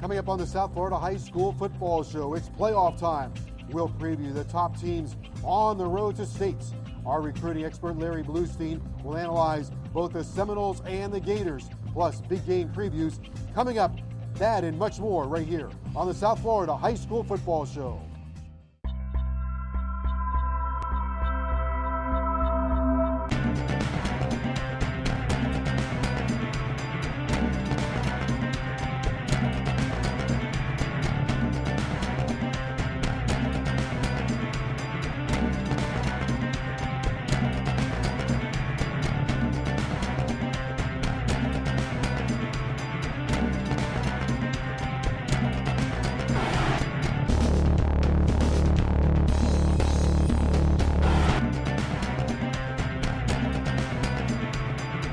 Coming up on the South Florida High School Football Show, it's playoff time. We'll preview the top teams on the road to states. Our recruiting expert Larry Bluestein will analyze both the Seminoles and the Gators, plus big game previews coming up. That and much more right here on the South Florida High School Football Show.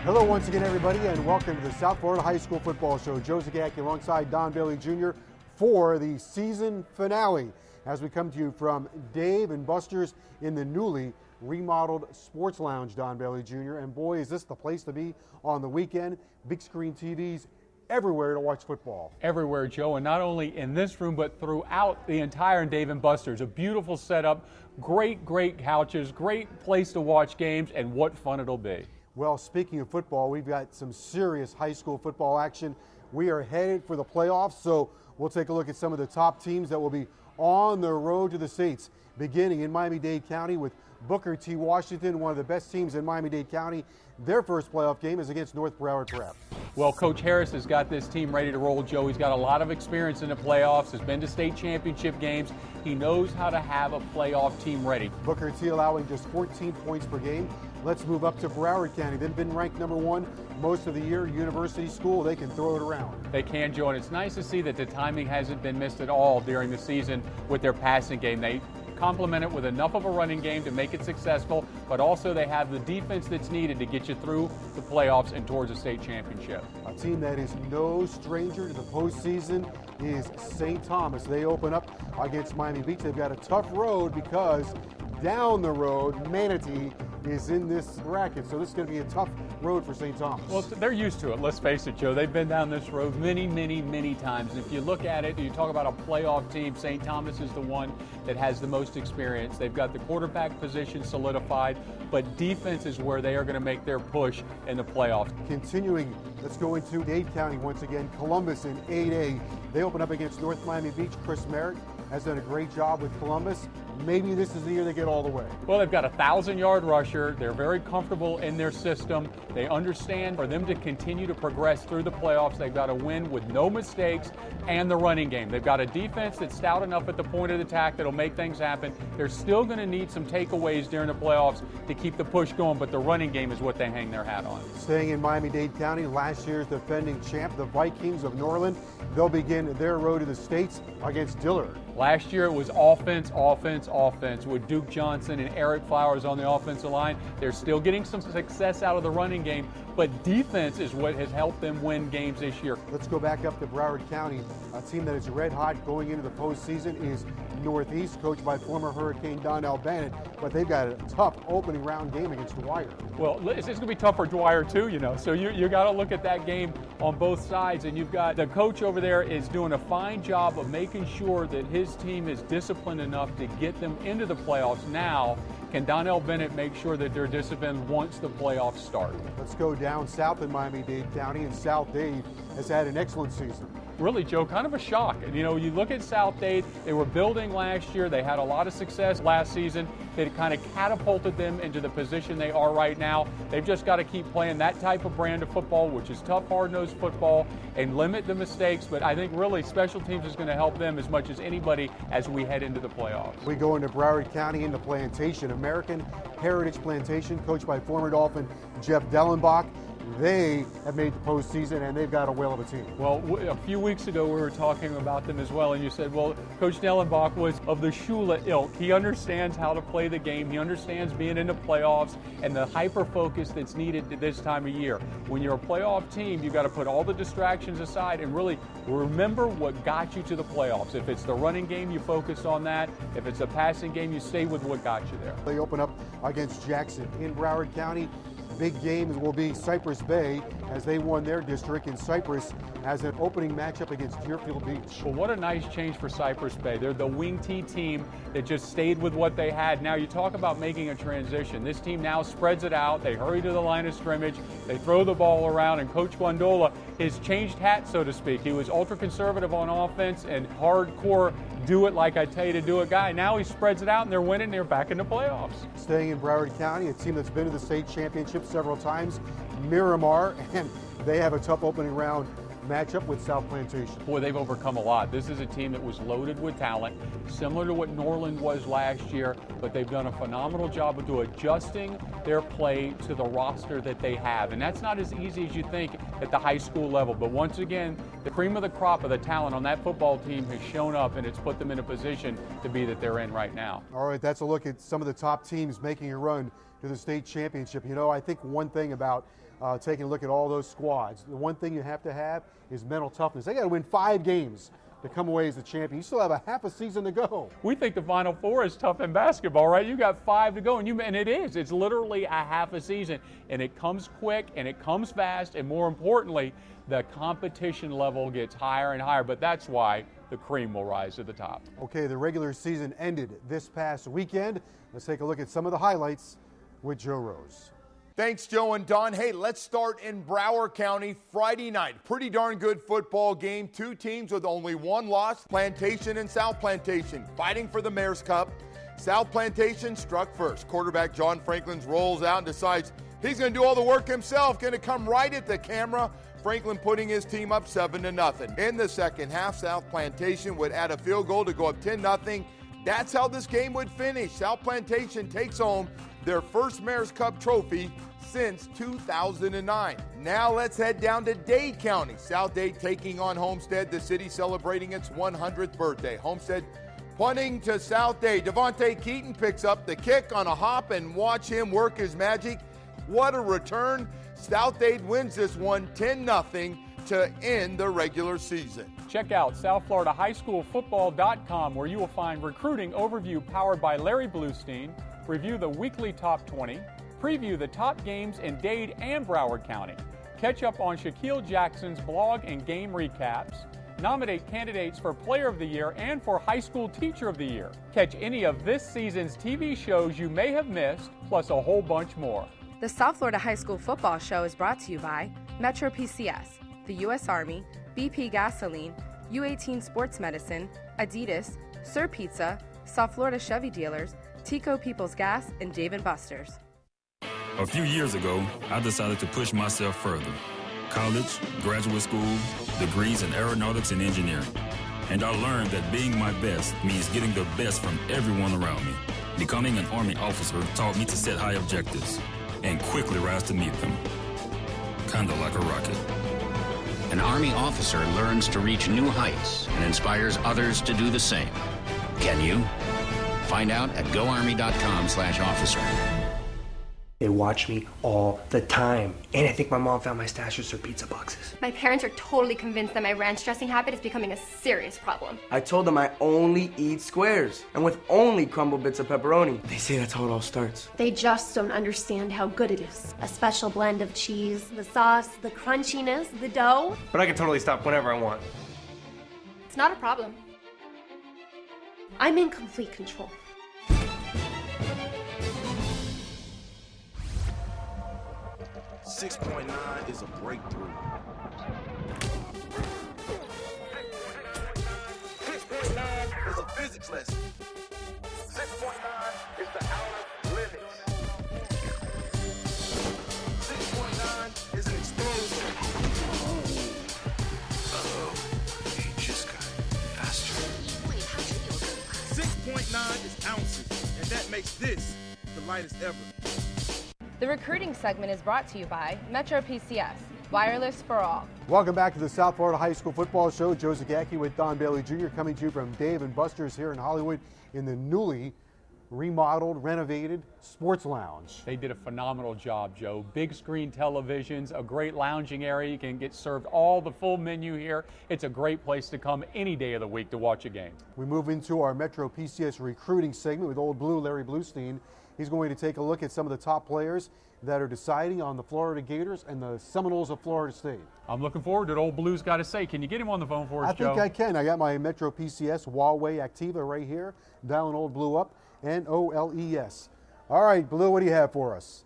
Hello once again, everybody, and welcome to the South Florida High School Football Show. Joe Zagacki alongside Don Bailey Jr. for the season finale as we come to you from Dave and Buster's in the newly remodeled Sports Lounge, Don Bailey Jr. And boy, is this the place to be on the weekend. Big screen TVs everywhere to watch football. Everywhere, Joe, and not only in this room, but throughout the entire Dave and Buster's. A beautiful setup, great couches, great place to watch games, and what fun it'll be. Well, speaking of football, we've got some serious high school football action. We are headed for the playoffs, so we'll take a look at some of the top teams that will be on the road to the states, beginning in Miami-Dade County with Booker T. Washington, one of the best teams in Miami-Dade County. Their first playoff game is against North Broward Prep. Well, Coach Harris has got this team ready to roll, Joe. He's got a lot of experience in the playoffs, has been to state championship games. He knows how to have a playoff team ready. Booker T allowing just 14 points per game. Let's move up to Broward County. They've been ranked number one most of the year. University School, they can throw it around. They can, Joe, and it's nice to see that the timing hasn't been missed at all during the season with their passing game. They complement it with enough of a running game to make it successful, but also they have the defense that's needed to get you through the playoffs and towards a state championship. A team that is no stranger to the postseason is St. Thomas. They open up against Miami Beach. They've got a tough road because down the road, Manatee is in this bracket, so this is going to be a tough road for St. Thomas. Well, they're used to it, let's face it, Joe. They've been down this road many times, and if you look at it, you talk about a playoff team, St. Thomas is the one that has the most experience. They've got the quarterback position solidified, but defense is where they are going to make their push in the playoffs. Continuing, let's go into Dade County once again. Columbus in 8A. They open up against North Miami Beach. Chris Merritt has done a great job with Columbus. Maybe this is the year they get all the way. Well, they've got a 1,000-yard rusher. They're very comfortable in their system. They understand for them to continue to progress through the playoffs, they've got to win with no mistakes and the running game. They've got a defense that's stout enough at the point of attack that'll make things happen. They're still going to need some takeaways during the playoffs to keep the push going, but the running game is what they hang their hat on. Staying in Miami-Dade County, last year's defending champ, the Vikings of Norland, they'll begin their road to the states against Dillard. Last year it was offense with Duke Johnson and Eric Flowers on the offensive line. They're still getting some success out of the running game, but defense is what has helped them win games this year. Let's go back up to Broward County. A team that is red hot going into the postseason is Northeast, coached by former Hurricane Donnell Bennett, but they've got a tough opening round game against Dwyer. Well, it's going to be tough for Dwyer too, you know, so you got to look at that game on both sides, and you've got the coach over there is doing a fine job of making sure that his team is disciplined enough to get them into the playoffs. Now, can Donnell Bennett make sure that they're disciplined once the playoffs start? Let's go down south in Miami-Dade County, and South Dade has had an excellent season. Really, Joe, kind of a shock. You know, you look at South Dade, they were building last year. They had a lot of success last season. It kind of catapulted them into the position they are right now. They've just got to keep playing that type of brand of football, which is tough, hard-nosed football, and limit the mistakes. But I think really special teams is going to help them as much as anybody as we head into the playoffs. We go into Broward County, into Plantation, American Heritage Plantation, coached by former Dolphin Jeff Dellenbach. They have made the postseason, and they've got a whale of a team. Well, a few weeks ago, we were talking about them as well, and you said, well, Coach Dellenbach was of the Shula ilk. He understands how to play the game. He understands being in the playoffs and the hyper-focus that's needed at this time of year. When you're a playoff team, you've got to put all the distractions aside and really remember what got you to the playoffs. If it's the running game, you focus on that. If it's a passing game, you stay with what got you there. They open up against Jackson in Broward County. Big games will be Cypress Bay as they won their district in Cypress as an opening matchup against Deerfield Beach. Well, what a nice change for Cypress Bay. They're the wing T team that just stayed with what they had. Now you talk about making a transition. This team now spreads it out. They hurry to the line of scrimmage. They throw the ball around, and Coach Guandola has changed hats, so to speak. He was ultra-conservative on offense and hardcore do it like I tell you to do it guy. Now he spreads it out, and they're winning. They're back in the playoffs. Staying in Broward County, a team that's been to the state championship several times, Miramar, and they have a tough opening round matchup with South Plantation. Boy, they've overcome a lot. This is a team that was loaded with talent, similar to what Norland was last year, but they've done a phenomenal job of adjusting their play to the roster that they have. And that's not as easy as you think at the high school level. But once again, the cream of the crop of the talent on that football team has shown up, and it's put them in a position to be that they're in right now. All right, that's a look at some of the top teams making a run to the state championship. You know, I think one thing about taking a look at all those squads, the one thing you have to have is mental toughness. They got to win 5 games to come away as the champion. You still have a half a season to go. We think the Final Four is tough in basketball, right? You got 5 to go, and it is. It's literally a half a season, and it comes quick, and it comes fast, and more importantly, the competition level gets higher and higher, but that's why the cream will rise to the top. Okay, the regular season ended this past weekend. Let's take a look at some of the highlights with Joe Rose. Thanks, Joe and Don. Hey, let's start in Broward County Friday night. Pretty darn good football game. 2 teams with only 1 loss, Plantation and South Plantation, fighting for the Mayor's Cup. South Plantation struck first. Quarterback John Franklin rolls out and decides he's going to do all the work himself, going to come right at the camera. Franklin putting his team up 7-0. In the second half, South Plantation would add a field goal to go up 10-0. That's how this game would finish. South Plantation takes home their first Mayor's Cup trophy since 2009. Now let's head down to Dade County. South Dade taking on Homestead, the city celebrating its 100th birthday. Homestead punting to South Dade. Devontae Keaton picks up the kick on a hop, and watch him work his magic. What a return. South Dade wins this one 10-0 to end the regular season. Check out SouthFloridaHighSchoolFootball.com, where you will find recruiting overview powered by Larry Bluestein, review the weekly top 20, preview the top games in Dade and Broward County, catch up on Shaquille Jackson's blog and game recaps, nominate candidates for Player of the Year and for High School Teacher of the Year. Catch any of this season's TV shows you may have missed, plus a whole bunch more. The South Florida High School Football Show is brought to you by Metro PCS, the U.S. Army, BP Gasoline, U18 Sports Medicine, Adidas, Sir Pizza, South Florida Chevy Dealers, Tico People's Gas, and Dave & Buster's. A few years ago, I decided to push myself further. College, graduate school, degrees in aeronautics and engineering. And I learned that being my best means getting the best from everyone around me. Becoming an Army officer taught me to set high objectives and quickly rise to meet them. Kinda like a rocket. An Army officer learns to reach new heights and inspires others to do the same. Can you? Find out at goarmy.com/officer. They watch me all the time. And I think my mom found my stash of Sir Pizza boxes. My parents are totally convinced that my ranch dressing habit is becoming a serious problem. I told them I only eat squares and with only crumbled bits of pepperoni. They say that's how it all starts. They just don't understand how good it is. A special blend of cheese, the sauce, the crunchiness, the dough. But I can totally stop whenever I want. It's not a problem. I'm in complete control. .9 is a breakthrough. 6.9 is a physics lesson. 6.9 is the outer limits. 6.9 is an explosion. Uh-oh, he just got faster. 6.9 is ounces, and that makes this the lightest ever. The recruiting segment is brought to you by Metro PCS, wireless for all. Welcome back to the South Florida High School Football Show. Joe Zagacki with Don Bailey Jr. coming to you from Dave & Buster's here in Hollywood in the newly remodeled, renovated Sports Lounge. They did a phenomenal job, Joe. Big screen televisions, a great lounging area. You can get served all the full menu here. It's a great place to come any day of the week to watch a game. We move into our Metro PCS recruiting segment with Old Blue Larry Bluestein. He's going to take a look at some of the top players that are deciding on the Florida Gators and the Seminoles of Florida State. I'm looking forward to what Old Blue's got to say. Can you get him on the phone for us, Joe? I think I can. I got my Metro PCS Huawei Activa right here, dialing Old Blue up, N-O-L-E-S. All right, Blue, what do you have for us?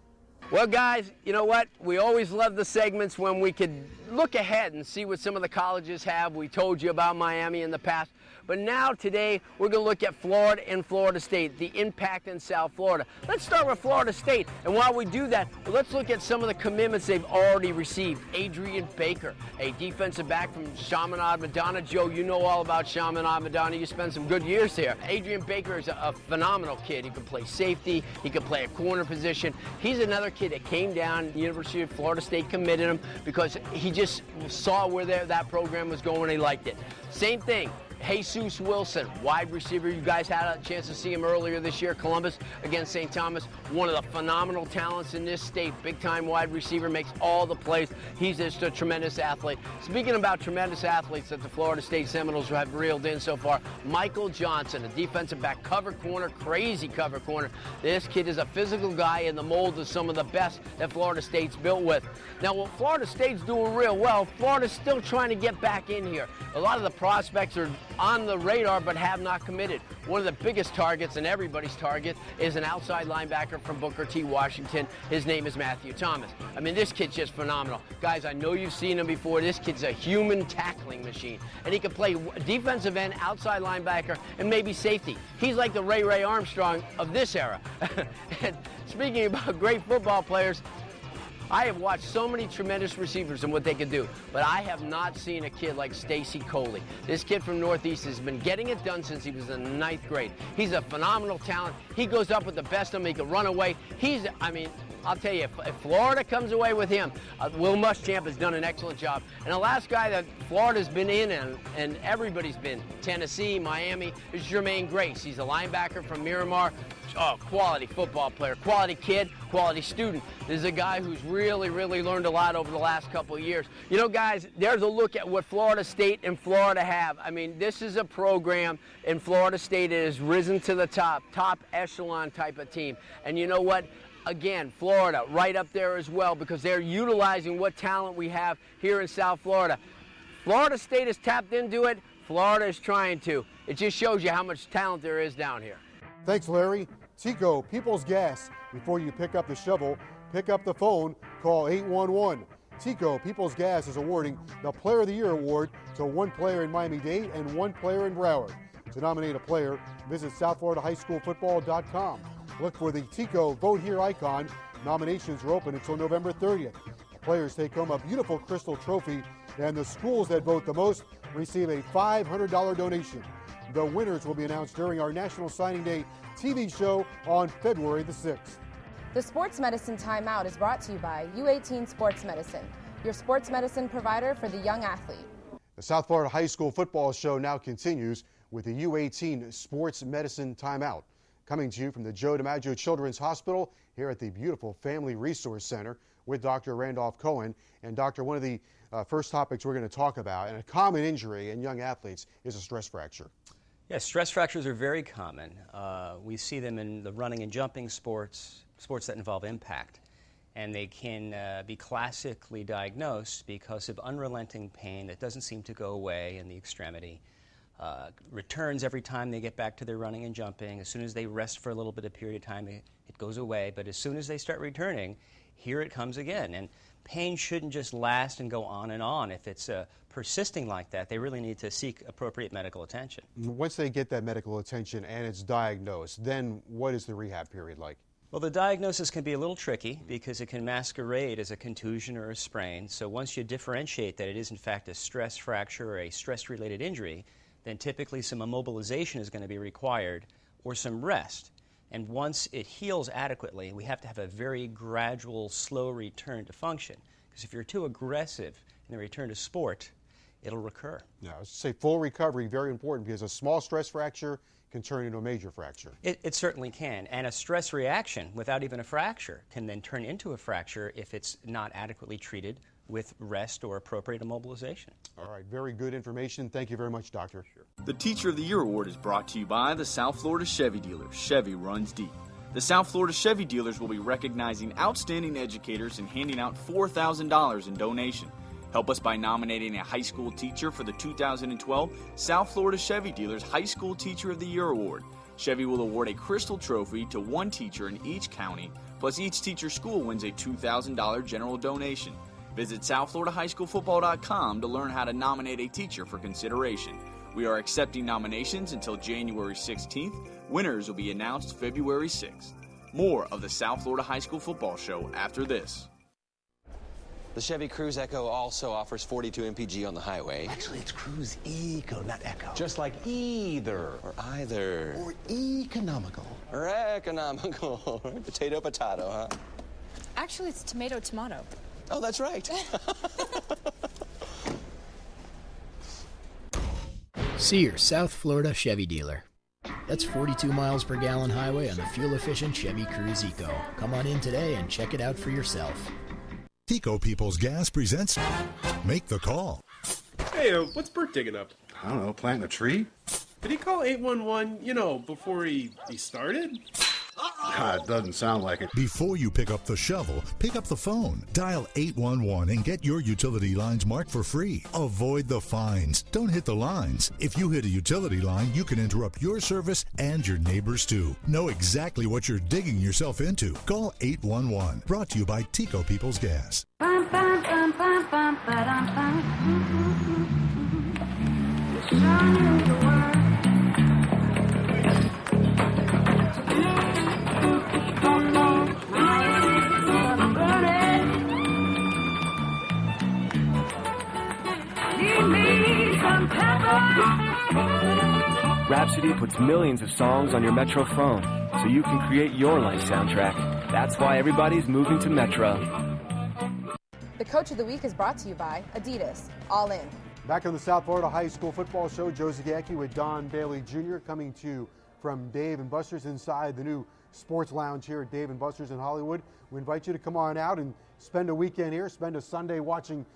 Well, guys, you know what? We always love the segments when we could look ahead and see what some of the colleges have. We told you about Miami in the past. But now, today, we're going to look at Florida and Florida State, the impact in South Florida. Let's start with Florida State. And while we do that, let's look at some of the commitments they've already received. Adrian Baker, a defensive back from Chaminade Madonna. Joe, you know all about Chaminade Madonna. You spent some good years there. Adrian Baker is a phenomenal kid. He can play safety. He can play a corner position. He's another kid that came down. The University of Florida State committed him because he just saw where that program was going and he liked it. Same thing. Jesus Wilson, wide receiver. You guys had a chance to see him earlier this year, Columbus against St. Thomas. One of the phenomenal talents in this state. Big-time wide receiver, makes all the plays. He's just a tremendous athlete. Speaking about tremendous athletes that the Florida State Seminoles have reeled in so far, Michael Johnson, a defensive back, cover corner, crazy cover corner. This kid is a physical guy in the mold of some of the best that Florida State's built with. Now, what Florida State's doing real well, Florida's still trying to get back in here. A lot of the prospects are on the radar but have not committed. One of the biggest targets, and everybody's target, is an outside linebacker from Booker T. Washington. His name is Matthew Thomas. I mean, this kid's just phenomenal. Guys, I know you've seen him before. This kid's a human tackling machine. And he can play defensive end, outside linebacker, and maybe safety. He's like the Ray Armstrong of this era. And speaking about great football players, I have watched so many tremendous receivers and what they can do, but I have not seen a kid like Stacy Coley. This kid from Northeast has been getting it done since he was in the 9th grade. He's a phenomenal talent. He goes up with the best of them. He can run away. I'll tell you, if Florida comes away with him, Will Muschamp has done an excellent job. And the last guy that Florida's been in, and everybody's been, Tennessee, Miami, is Jermaine Grace. He's a linebacker from Miramar. Oh, quality football player, quality kid, quality student. This is a guy who's really, really learned a lot over the last couple of years. You know, guys, there's a look at what Florida State and Florida have. I mean, this is a program in Florida State that has risen to the top echelon type of team. And you know what? Again, Florida right up there as well because they're utilizing what talent we have here in South Florida. Florida State has tapped into it. Florida is trying to. It just shows you how much talent there is down here. Thanks, Larry. Tico, People's Gas. Before you pick up the shovel, pick up the phone, call 811. Tico, People's Gas is awarding the Player of the Year award to one player in Miami-Dade and one player in Broward. To nominate a player, visit SouthFloridaHighSchoolFootball.com. Look for the Tico Vote Here icon. Nominations are open until November 30th. The players take home a beautiful crystal trophy, and the schools that vote the most receive a $500 donation. The winners will be announced during our National Signing Day TV show on February the 6th. The Sports Medicine Timeout is brought to you by U18 Sports Medicine, your sports medicine provider for the young athlete. The South Florida High School Football Show now continues with the U18 Sports Medicine Timeout. Coming to you from the Joe DiMaggio Children's Hospital here at the beautiful Family Resource Center with Dr. Randolph Cohen. And Doctor, one of the first topics we're going to talk about, and a common injury in young athletes, is a stress fracture. Yes, stress fractures are very common. We see them in the running and jumping sports that involve impact. And they can be classically diagnosed because of unrelenting pain that doesn't seem to go away in the extremity. Returns every time they get back to their running and jumping. As soon as they rest for a little bit of period of time, it goes away. But as soon as they start returning, here it comes again. And pain shouldn't just last and go on and on. If it's persisting like that, they really need to seek appropriate medical attention. Once they get that medical attention and it's diagnosed, then what is the rehab period like? Well, the diagnosis can be a little tricky because it can masquerade as a contusion or a sprain. So once you differentiate that it is in fact a stress fracture or a stress-related injury, then typically some immobilization is going to be required or some rest. And once it heals adequately, we have to have a very gradual, slow return to function. Because if you're too aggressive in the return to sport, it'll recur. Yeah, I was say full recovery, very important, because a small stress fracture can turn into a major fracture. It certainly can. And a stress reaction without even a fracture can then turn into a fracture if it's not adequately treated with rest or appropriate immobilization. All right, very good information. Thank you very much, Doctor. The Teacher of the Year Award is brought to you by the South Florida Chevy dealer. Chevy runs deep. The South Florida Chevy dealers will be recognizing outstanding educators and handing out $4,000 in donation. Help us by nominating a high school teacher for the 2012 South Florida Chevy Dealers High School Teacher of the Year Award. Chevy will award a crystal trophy to one teacher in each county, plus each teacher's school wins a $2,000 general donation. Visit SouthFloridaHighSchoolFootball.com to learn how to nominate a teacher for consideration. We are accepting nominations until January 16th. Winners will be announced February 6th. More of the South Florida High School Football Show after this. The Chevy Cruze Echo also offers 42 mpg on the highway. Actually, it's Cruze Eco, not Echo. Just like either. Or either. Or economical. Or economical. Potato, potato, huh? Actually, it's tomato, tomato. Oh, that's right. See your South Florida Chevy dealer. That's 42 miles per gallon highway on the fuel-efficient Chevy Cruze Eco. Come on in today and check it out for yourself. Tico Peoples Gas presents Make the Call. Hey, what's Bert digging up? I don't know, planting a tree? Did he call 811, before he started? It doesn't sound like it. Before you pick up the shovel, pick up the phone. Dial 811 and get your utility lines marked for free. Avoid the fines. Don't hit the lines. If you hit a utility line, you can interrupt your service and your neighbors too. Know exactly what you're digging yourself into. Call 811. Brought to you by Tico Peoples Gas. Rhapsody puts millions of songs on your Metro phone, so you can create your life soundtrack. That's why everybody's moving to Metro. The Coach of the Week is brought to you by Adidas. All in. Back on the South Florida High School Football Show, Joe Zagacki with Don Bailey Jr. coming to you from Dave & Buster's inside the new Sports Lounge here at Dave & Buster's in Hollywood. We invite you to come on out and spend a weekend here, spend a Sunday watching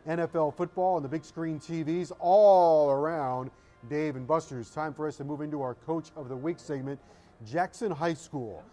NFL football on the big screen TVs all around Dave & Buster's. Time for us to move into our Coach of the Week segment. Jackson High School.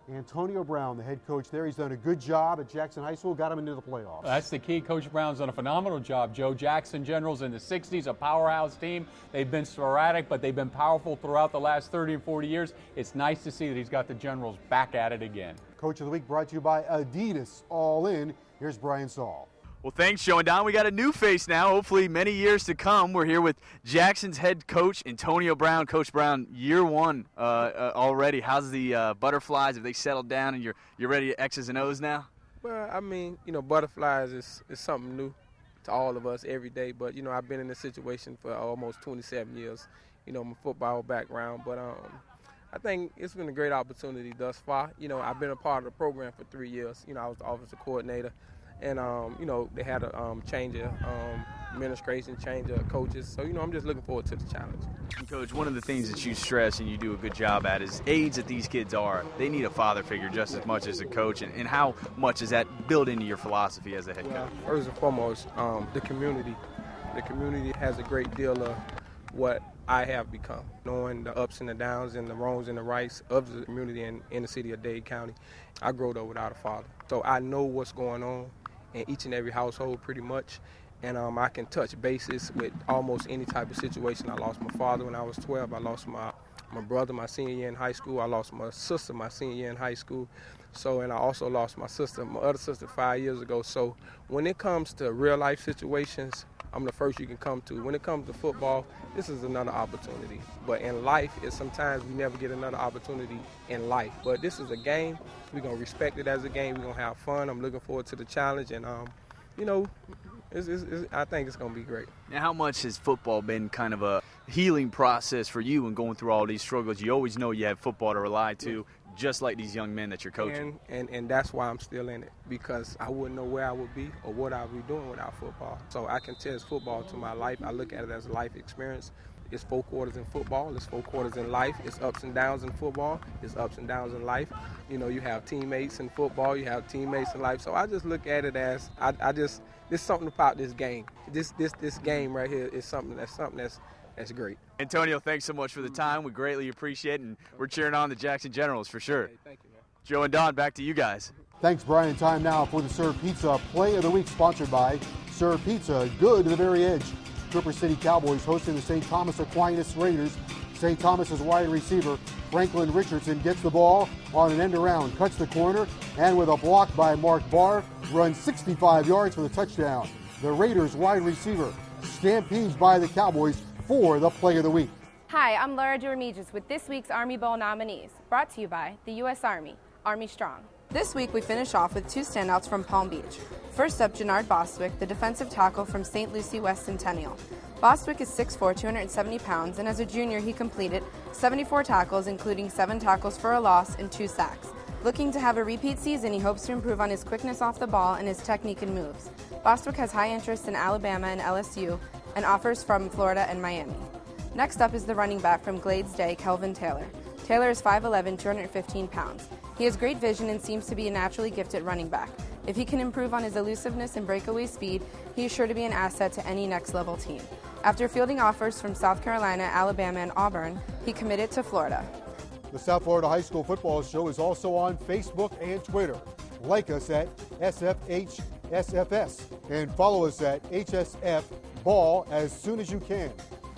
Antonio Brown, the head coach there, he's done a good job at Jackson High School, got him into the playoffs. That's the key. Coach Brown's done a phenomenal job, Joe. Jackson Generals in the 60s, a powerhouse team. They've been sporadic, but they've been powerful throughout the last 30 and 40 years. It's nice to see that he's got the Generals back at it again. Coach of the Week brought to you by Adidas. All in. Here's Brian Saul. Well, thanks, Joe and Don. We got a new face now, hopefully many years to come. We're here with Jackson's head coach, Antonio Brown. Coach Brown, year one already. How's the Butterflies? Have they settled down and you're ready to X's and O's now? Well, I mean, Butterflies is something new to all of us every day. But, I've been in this situation for almost 27 years, my football background. But I think it's been a great opportunity thus far. I've been a part of the program for 3 years. I was the offensive coordinator. And, they had a change of administration, change of coaches. So, I'm just looking forward to the challenge. And Coach, one of the things that you stress and you do a good job at is aides that these kids are. They need a father figure just as much as a coach. And how much is that built into your philosophy as a head coach? First and foremost, the community. The community has a great deal of what I have become, knowing the ups and the downs and the wrongs and the rights of the community in the city of Dade County. I grew up without a father. So I know what's going on in each and every household pretty much, and I can touch bases with almost any type of situation. I lost my father when I was 12. I lost my brother my senior year in high school. I lost my sister my senior year in high school. So, and I also lost my other sister 5 years ago. So when it comes to real life situations, I'm the first you can come to. When it comes to football, this is another opportunity. But in life, sometimes we never get another opportunity in life. But this is a game. We're going to respect it as a game. We're going to have fun. I'm looking forward to the challenge. And, I think it's going to be great. Now, how much has football been kind of a healing process for you and going through all these struggles? You always know you have football to rely to, just like these young men that you're coaching. And that's why I'm still in it, because I wouldn't know where I would be or what I would be doing without football. So I can test football to my life. I look at it as a life experience. It's 4 quarters in football. It's 4 quarters in life. It's ups and downs in football. It's ups and downs in life. You have teammates in football. You have teammates in life. So I just look at it as there's something about this game. This game right here is something that's that's great. Antonio, thanks so much for the time. We greatly appreciate it, and we're cheering on the Jackson Generals for sure. Okay, thank you, man. Joe and Don, back to you guys. Thanks, Brian. Time now for the Serve Pizza Play of the Week, sponsored by Serve Pizza. Good to the very edge. Cooper City Cowboys hosting the St. Thomas Aquinas Raiders. St. Thomas's wide receiver Franklin Richardson gets the ball on an end around, cuts the corner, and with a block by Mark Barr, runs 65 yards for the touchdown. The Raiders wide receiver stampedes by the Cowboys for the Play of the Week. Hi, I'm Laura Duramiges with this week's Army Bowl nominees, brought to you by the U.S. Army, Army Strong. This week we finish off with two standouts from Palm Beach. First up, Jannard Bostwick, the defensive tackle from St. Lucie West Centennial. Bostwick is 6'4", 270 pounds, and as a junior he completed 74 tackles, including 7 tackles for a loss and 2 sacks. Looking to have a repeat season, he hopes to improve on his quickness off the ball and his technique and moves. Bostwick has high interest in Alabama and LSU, and offers from Florida and Miami. Next up is the running back from Glades Day, Kelvin Taylor. Taylor is 5'11", 215 pounds. He has great vision and seems to be a naturally gifted running back. If he can improve on his elusiveness and breakaway speed, he is sure to be an asset to any next-level team. After fielding offers from South Carolina, Alabama, and Auburn, he committed to Florida. The South Florida High School Football Show is also on Facebook and Twitter. Like us at SFHSFS and follow us at HSF Ball as soon as you can.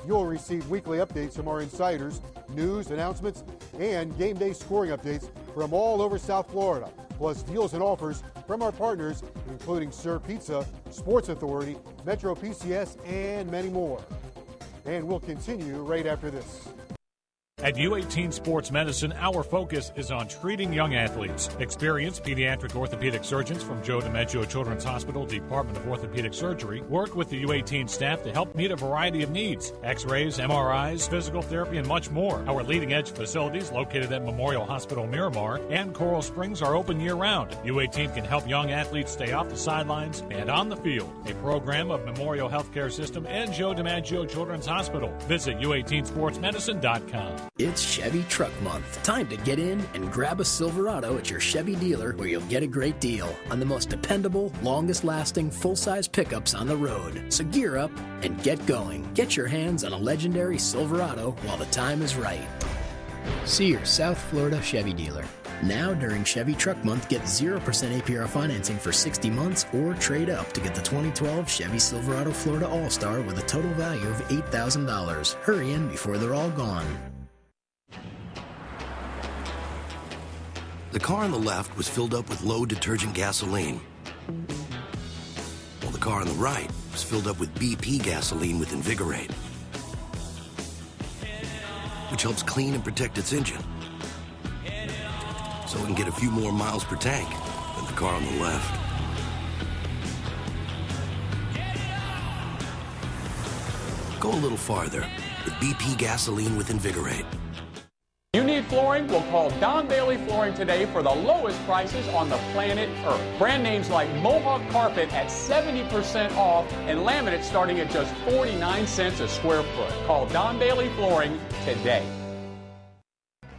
You'll receive weekly updates from our insiders, news, announcements, and game day scoring updates from all over South Florida, plus deals and offers from our partners, including Serve Pizza, Sports Authority, Metro PCS, and many more. And we'll continue right after this. At U18 Sports Medicine, our focus is on treating young athletes. Experienced pediatric orthopedic surgeons from Joe DiMaggio Children's Hospital Department of Orthopedic Surgery work with the U18 staff to help meet a variety of needs: X-rays, MRIs, physical therapy, and much more. Our leading-edge facilities located at Memorial Hospital Miramar and Coral Springs are open year-round. U18 can help young athletes stay off the sidelines and on the field. A program of Memorial Healthcare System and Joe DiMaggio Children's Hospital. Visit U18sportsmedicine.com. It's Chevy Truck Month. Time to get in and grab a Silverado at your Chevy dealer, where you'll get a great deal on the most dependable, longest-lasting, full-size pickups on the road. So gear up and get going. Get your hands on a legendary Silverado while the time is right. See your South Florida Chevy dealer. Now during Chevy Truck Month, get 0% APR financing for 60 months or trade up to get the 2012 Chevy Silverado Florida All-Star with a total value of $8,000. Hurry in before they're all gone. The car on the left was filled up with low detergent gasoline, while the car on the right was filled up with BP gasoline with Invigorate, which helps clean and protect its engine, so it can get a few more miles per tank than the car on the left. Go a little farther with BP gasoline with Invigorate. You need flooring? We'll call Don Bailey Flooring today for the lowest prices on the planet Earth. Brand names like Mohawk Carpet at 70% off and laminate starting at just 49 cents a square foot. Call Don Bailey Flooring today.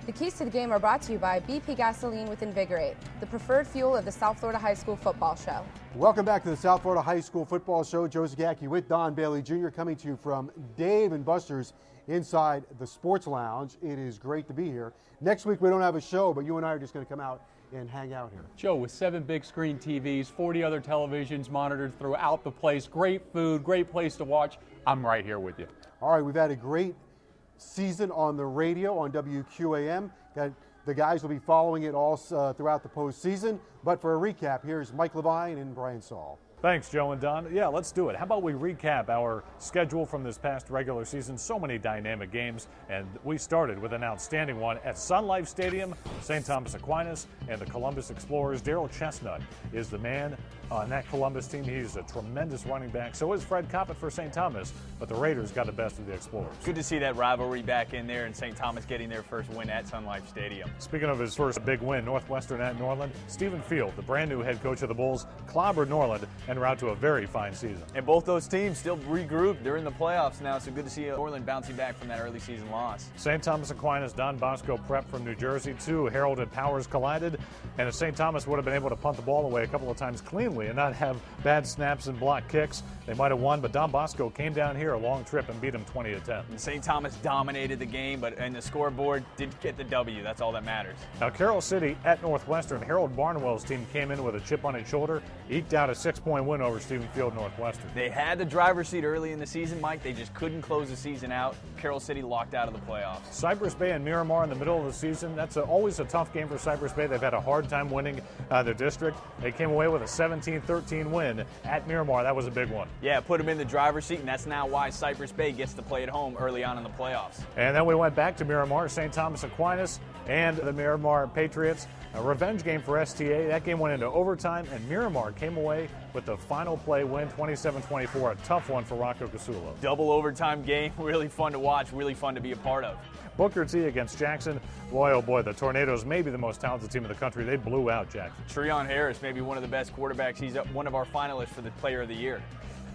The keys to the game are brought to you by BP Gasoline with Invigorate, the preferred fuel of the South Florida High School Football Show. Welcome back to the South Florida High School Football Show. Joe Zagacki with Don Bailey Jr. coming to you from Dave and Buster's inside the Sports Lounge. It is great to be here. Next week we don't have a show, but you and I are just going to come out and hang out here. Joe, with 7 big screen TVs, 40 other televisions monitored throughout the place, great food, great place to watch, I'm right here with you. All right, we've had a great season on the radio on WQAM. The guys will be following it all throughout the postseason. But for a recap, here's Mike Levine and Brian Saul. Thanks, Joe and Don. Yeah, let's do it. How about we recap our schedule from this past regular season? So many dynamic games, and we started with an outstanding one at Sun Life Stadium. St. Thomas Aquinas and the Columbus Explorers. Daryl Chestnut is the man on that Columbus team. He's a tremendous running back. So is Fred Coppett for St. Thomas, but the Raiders got the best of the Explorers. Good to see that rivalry back in there and St. Thomas getting their first win at Sun Life Stadium. Speaking of his first big win, Northwestern at Norland, Stephen Field, the brand new head coach of the Bulls, clobbered Norland en route to a very fine season. And both those teams still regrouped. They're in the playoffs now, so good to see Norland bouncing back from that early season loss. St. Thomas Aquinas, Don Bosco Prep from New Jersey, 2 Heralded Powers collided, and if St. Thomas would have been able to punt the ball away a couple of times cleanly consistently and not have bad snaps and block kicks, they might have won, but Don Bosco came down here a long trip and beat them 20-10. And St. Thomas dominated the game, and the scoreboard did get the W. That's all that matters. Now, Carroll City at Northwestern, Harold Barnwell's team came in with a chip on its shoulder, eked out a 6-point win over Stephen Field Northwestern. They had the driver's seat early in the season, Mike. They just couldn't close the season out. Carroll City locked out of the playoffs. Cypress Bay and Miramar in the middle of the season. That's always a tough game for Cypress Bay. They've had a hard time winning the district. They came away with a 17-13 win at Miramar. That was a big one. Yeah, put them in the driver's seat, and that's now why Cypress Bay gets to play at home early on in the playoffs. And then we went back to Miramar, St. Thomas Aquinas and the Miramar Patriots. A revenge game for STA. That game went into overtime, and Miramar came away with the final play win, 27-24, a tough one for Rocco Casulo. Double overtime game, really fun to watch, really fun to be a part of. Booker T against Jackson. Boy, oh boy, the Tornadoes may be the most talented team in the country. They blew out Jackson. Treon Harris may be one of the best quarterbacks. He's one of our finalists for the Player of the Year.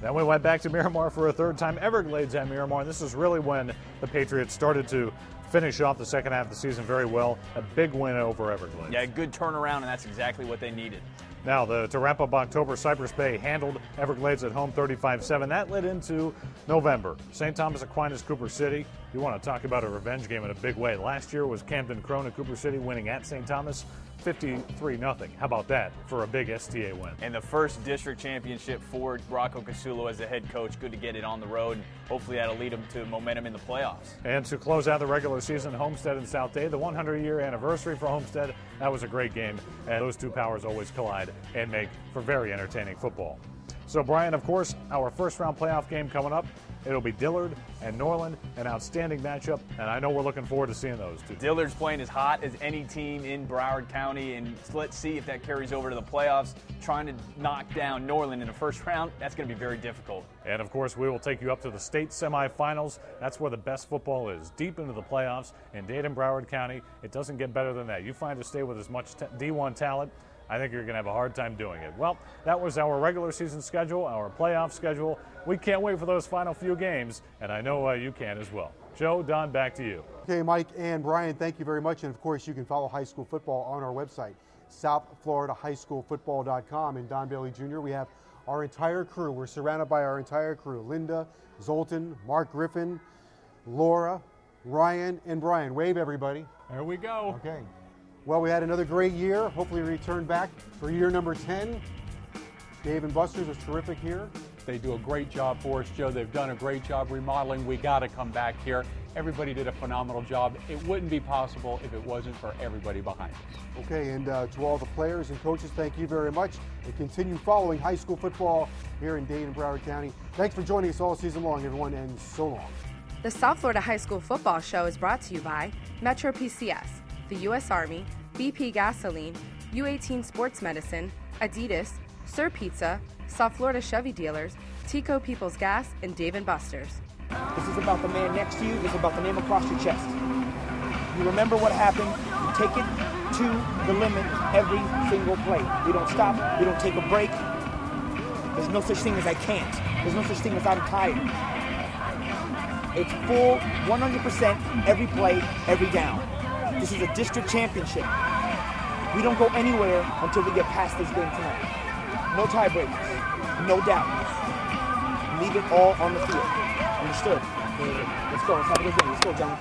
Then we went back to Miramar for a third time. Everglades at Miramar. This is really when the Patriots started to finish off the second half of the season very well. A big win over Everglades. Yeah, good turnaround, and that's exactly what they needed. Now, to wrap up October, Cypress Bay handled Everglades at home 35-7. That led into November. St. Thomas Aquinas, Cooper City. You want to talk about a revenge game in a big way. Last year was Camden Crone and Cooper City winning at St. Thomas 53-0. How about that for a big STA win? And the first district championship for Rocco Casulo as the head coach. Good to get it on the road. Hopefully that'll lead them to momentum in the playoffs. And to close out the regular season, Homestead and South Day, the 100-year anniversary for Homestead. That was a great game, and those two powers always collide and make for very entertaining football. So, Brian, of course, our first-round playoff game coming up. It'll be Dillard and Norland, an outstanding matchup, and I know we're looking forward to seeing those two. Dillard's playing as hot as any team in Broward County, and let's see if that carries over to the playoffs. Trying to knock down Norland in the first round, that's going to be very difficult. And, of course, we will take you up to the state semifinals. That's where the best football is, deep into the playoffs in Dade and Broward County. It doesn't get better than that. You find a state with as much D1 talent, I think you're going to have a hard time doing it. Well, that was our regular season schedule, our playoff schedule. We can't wait for those final few games, and I know you can as well. Joe, Don, back to you. Okay, Mike and Brian, thank you very much. And, of course, you can follow high school football on our website, southfloridahighschoolfootball.com. And Don Bailey Jr., we have our entire crew. We're surrounded by our entire crew, Linda, Zoltan, Mark Griffin, Laura, Ryan, and Brian. Wave, everybody. There we go. Okay. Well, we had another great year. Hopefully we return back for year number 10. Dave and Buster's was terrific here. They do a great job for us, Joe. They've done a great job remodeling. We got to come back here. Everybody did a phenomenal job. It wouldn't be possible if it wasn't for everybody behind us. Okay, and to all the players and coaches, thank you very much. And continue following high school football here in Dade and Broward County. Thanks for joining us all season long, everyone, and so long. The South Florida High School Football Show is brought to you by Metro PCS, the U.S. Army, BP Gasoline, U18 Sports Medicine, Adidas, Sir Pizza, South Florida Chevy Dealers, Tico People's Gas, and Dave & Buster's. This is about the man next to you. This is about the name across your chest. You remember what happened. You take it to the limit every single play. We don't stop. We don't take a break. There's no such thing as I can't. There's no such thing as I'm tired. It's full 100% every play, every down. This is a district championship. We don't go anywhere until we get past this game tonight. No tiebreakers, no doubt. Leave it all on the field. Understood? Let's go. Let's have a good game. Let's go, John.